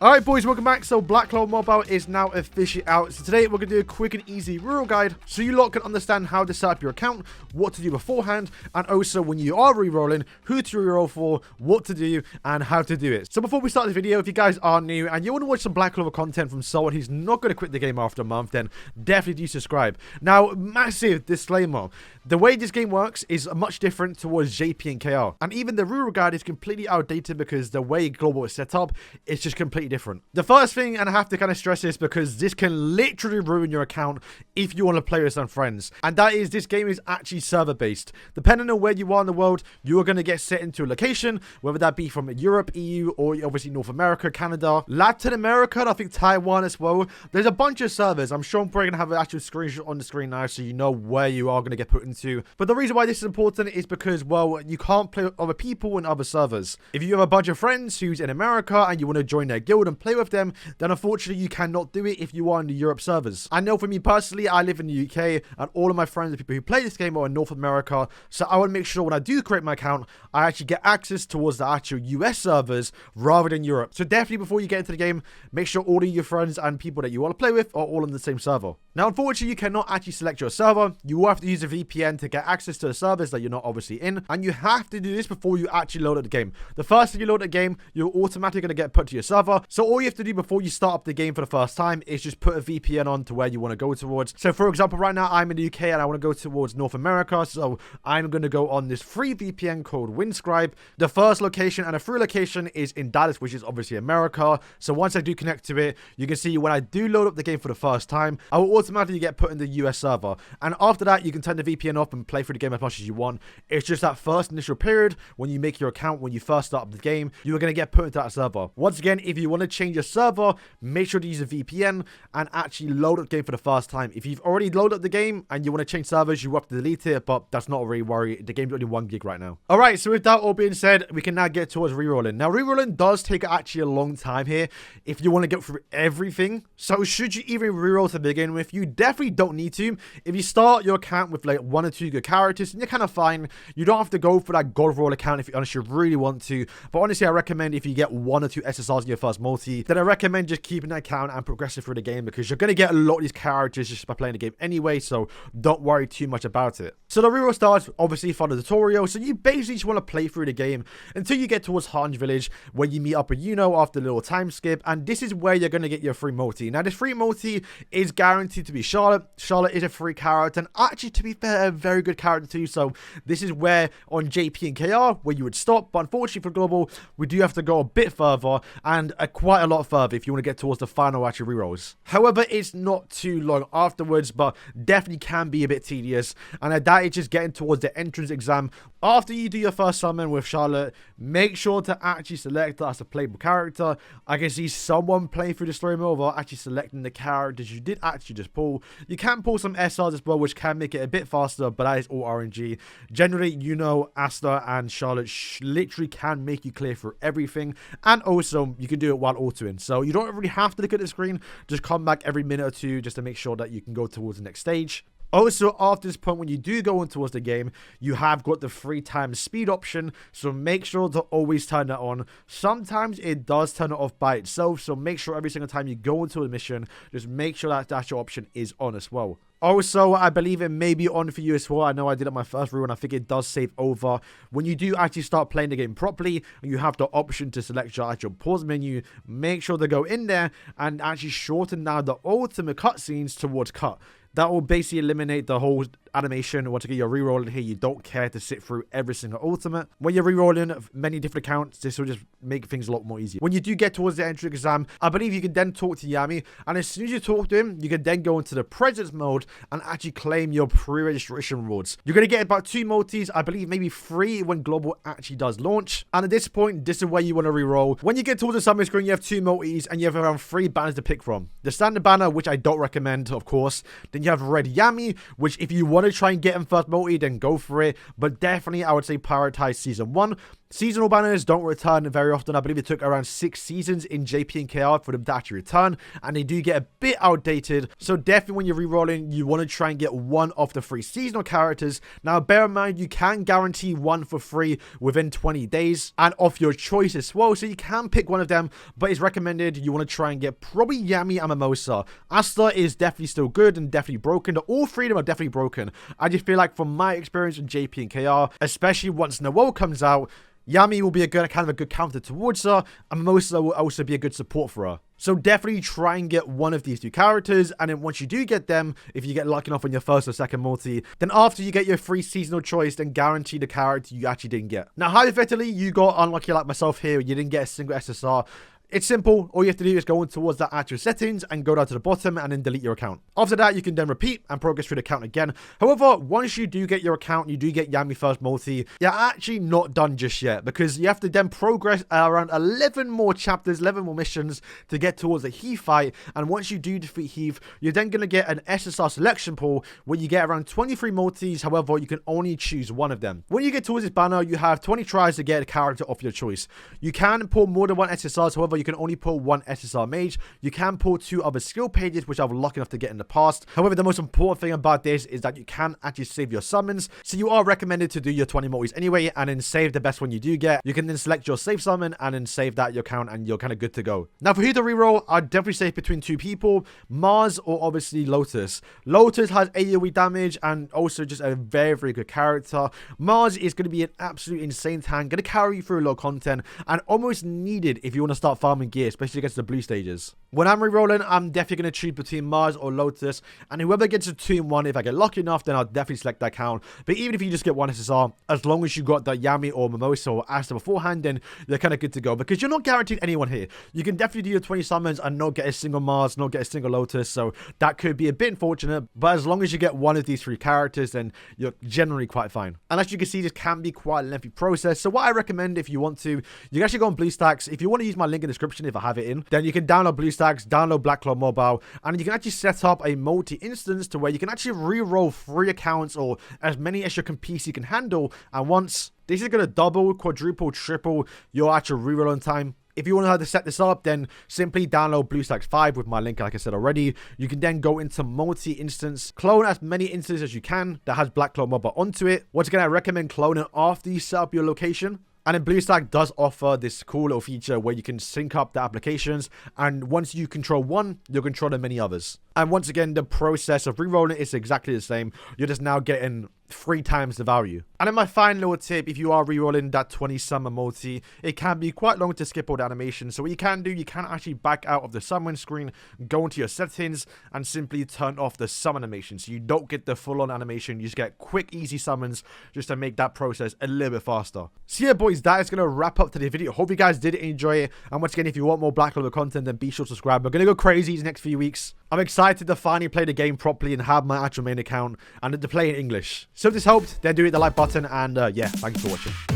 Alright boys, welcome back. So Black Clover Mobile is now officially out. So today we're going to do a quick and easy reroll guide so you lot can understand how to set up your account, what to do beforehand, and also when you are rerolling, who to reroll for, what to do, and how to do it. So before we start the video, if you guys are new and you want to watch some Black Clover content from someone who's not going to quit the game after a month, then definitely do subscribe. Now, massive disclaimer. The way this game works is much different towards JP and KR. And even the reroll guide is completely outdated because the way Global is set up is just completely different. The first thing, and I have to kind of stress this because this can literally ruin your account if you want to play with some friends, and that is this game is actually server based. Depending on where you are in the world, you are going to get set into a location, whether that be from Europe, EU, or obviously North America, Canada, Latin America, and I think Taiwan as well. There's a bunch of servers. I'm sure I'm probably going to have an actual screenshot on the screen now so you know where you are going to get put into. But the reason why this is important is because, well, you can't play with other people in other servers. If you have a bunch of friends who's in America and you want to join their guild and play with them, then unfortunately you cannot do it if you are in the Europe servers. I know for me personally, I live in the UK and all of my friends and people who play this game are in North America, so I want to make sure when I do create my account, I actually get access towards the actual US servers rather than Europe. So definitely before you get into the game, make sure all of your friends and people that you want to play with are all on the same server. Now unfortunately you cannot actually select your server. You will have to use a VPN to get access to the servers that you're not obviously in, and you have to do this before you actually load up the game. The first time you load the game, you're automatically going to get put to your server, so all you have to do before you start up the game for the first time is just put a VPN on to where you want to go towards. So for example, right now I'm in the UK and I want to go towards North America, so I'm going to go on this free VPN called Windscribe. The first location and a free location is in Dallas, which is obviously America. So once I do connect to it, you can see when I do load up the game for the first time, I will automatically get put in the US server, and after that you can turn the VPN off and play through the game as much as you want. It's just that first initial period when you make your account, when you first start up the game, you are going to get put into that server. Once again, if you want to change your server, make sure to use a VPN and actually load up the game for the first time. If you've already loaded up the game and you want to change servers, you have to delete it, but that's not a really worry. The game's only 1 gig right now. Alright, so with that all being said, we can now get towards rerolling. Now rerolling does take actually a long time here if you want to get through everything. So should you even reroll to begin with, you definitely don't need to. If you start your account with like 1 or 2 good characters, then you're kind of fine. You don't have to go for that gold roll account if you honestly really want to. But honestly, I recommend if you get 1 or 2 SSRs in your first multi, then I recommend just keeping that account and progressing through the game because you're going to get a lot of these characters just by playing the game anyway, so don't worry too much about it. So the reroll starts obviously from the tutorial, so you basically just want to play through the game until you get towards Harnge Village where you meet up with after a little time skip, and this is where you're going to get your free multi. Now this free multi is guaranteed to be Charlotte. Charlotte is a free character, and actually to be fair, a very good character too, so this is where on JP and KR where you would stop, but unfortunately for Global, we do have to go a bit further and quite a lot further if you want to get towards the final actual rerolls. However, it's not too long afterwards, but definitely can be a bit tedious, and that is just getting towards the entrance exam. After you do your first summon with Charlotte, make sure to actually select her as a playable character. I can see someone playing through the story mode while actually selecting the characters you did actually just pull. You can pull some SRs as well, which can make it a bit faster, but that is all RNG. Generally, you know, Asta and Charlotte literally can make you clear through everything, and also you can do it while autoing, so you don't really have to look at the screen. Just come back every minute or two just to make sure that you can go towards the next stage. Also, after this point, when you do go in towards the game, you have got the 3x speed option, so make sure to always turn that on. Sometimes it does turn it off by itself, so make sure every single time you go into a mission, just make sure that that option is on as well. Also, I believe it may be on for you as well. I know I did it my first run, and I think it does save over. When you do actually start playing the game properly, and you have the option to select your actual pause menu, make sure to go in there and actually shorten down the ultimate cutscenes towards cut. That will basically eliminate the whole animation. Once again, you're rerolling here, you don't care to sit through every single ultimate. When you're rerolling many different accounts, this will just make things a lot more easier. When you do get towards the entry exam, I believe you can then talk to Yami, and as soon as you talk to him, you can then go into the presence mode and actually claim your pre-registration rewards. You're going to get about 2 multis, I believe maybe 3 when Global actually does launch, and at this point, this is where you want to reroll. When you get towards the summit screen, you have 2 multis, and you have around 3 banners to pick from. The standard banner, which I don't recommend, of course. Then you have Red Yami, which if you want to try and get him first multi, then go for it. But definitely, I would say prioritize Season 1. Seasonal banners don't return very often. I believe it took around 6 seasons in JP and KR for them to actually return, and they do get a bit outdated. So definitely when you're rerolling, you want to try and get one of the 3 seasonal characters. Now bear in mind, you can guarantee one for free within 20 days and of your choice as well. So you can pick one of them, but it's recommended you want to try and get probably Yami and Mimosa. Asta is definitely still good and definitely broken. All 3 of them are definitely broken. I just feel like from my experience in JP and KR, especially once Noel comes out, Yami will be a good kind of a good counter towards her, and Mimosa will also be a good support for her. So definitely try and get one of these 2 characters, and then once you do get them, if you get lucky enough on your first or second multi, then after you get your 3 seasonal choice, then guarantee the character you actually didn't get. Now hypothetically, you got unlucky like myself here, you didn't get a single SSR. It's simple. All you have to do is go in towards that actual settings and go down to the bottom and then delete your account. After that, you can then repeat and progress through the account again. However, once you do get your account, you do get Yami first multi, you're actually not done just yet, because you have to then progress around 11 more chapters, 11 more missions to get towards the Heath fight. And once you do defeat Heath, you're then going to get an SSR selection pool where you get around 23 multis. However, you can only choose one of them. When you get towards this banner, you have 20 tries to get a character of your choice. You can pull more than 1 SSRs. However, you can only pull 1 SSR mage. You can pull 2 other skill pages, which I was lucky enough to get in the past. However, the most important thing about this is that you can actually save your summons. So you are recommended to do your 20 multis anyway, and then save the best one you do get. You can then select your save summon and then save that your count, and you're kind of good to go. Now for who to reroll, I'd definitely say between 2 people, Mars or obviously Lotus. Lotus has AoE damage and also just a very, very good character. Mars is going to be an absolute insane tank, going to carry you through a lot of content, and almost needed if you want to start farming gear, especially against the blue stages. When I'm rerolling, I'm definitely going to choose between Mars or Lotus, and whoever gets a 2-in-1, if I get lucky enough, then I'll definitely select that count. But even if you just get 1 SSR, as long as you got that Yami or Mimosa or Asta beforehand, then you're kind of good to go, because you're not guaranteed anyone here. You can definitely do your 20 summons and not get a single Mars, not get a single Lotus, so that could be a bit unfortunate, but as long as you get one of these 3 characters, then you're generally quite fine. And as you can see, this can be quite a lengthy process, so what I recommend if you want to, you can actually go on BlueStacks. If you want to use my link in the description, if I have it in, then you can download BlueStacks, download Black Clover Mobile, and you can actually set up a multi-instance to where you can actually re-roll 3 accounts or as many as your PC can handle, and once this is going to double, quadruple, triple your actual re-rolling time. If you want to know how to set this up, then simply download BlueStacks 5 with my link, like I said already. You can then go into multi-instance, clone as many instances as you can that has Black Clover Mobile onto it. Once again, I recommend cloning after you set up your location. And then BlueStack does offer this cool little feature where you can sync up the applications, and once you control one, you'll control the many others. And once again, the process of re-rolling is exactly the same. You're just now getting 3 times the value. And then my final little tip, if you are re-rolling that 20 summon multi, it can be quite long to skip all the animations. So what you can do, you can actually back out of the summon screen, go into your settings, and simply turn off the summon animation. So you don't get the full-on animation, you just get quick, easy summons, just to make that process a little bit faster. So yeah, boys, that is going to wrap up today's video. Hope you guys did enjoy it. And once again, if you want more Black Clover content, then be sure to subscribe. We're going to go crazy these next few weeks. I'm excited to finally play the game properly and have my actual main account and to play in English. So if this helped, then do hit the like button, and yeah, thank you for watching.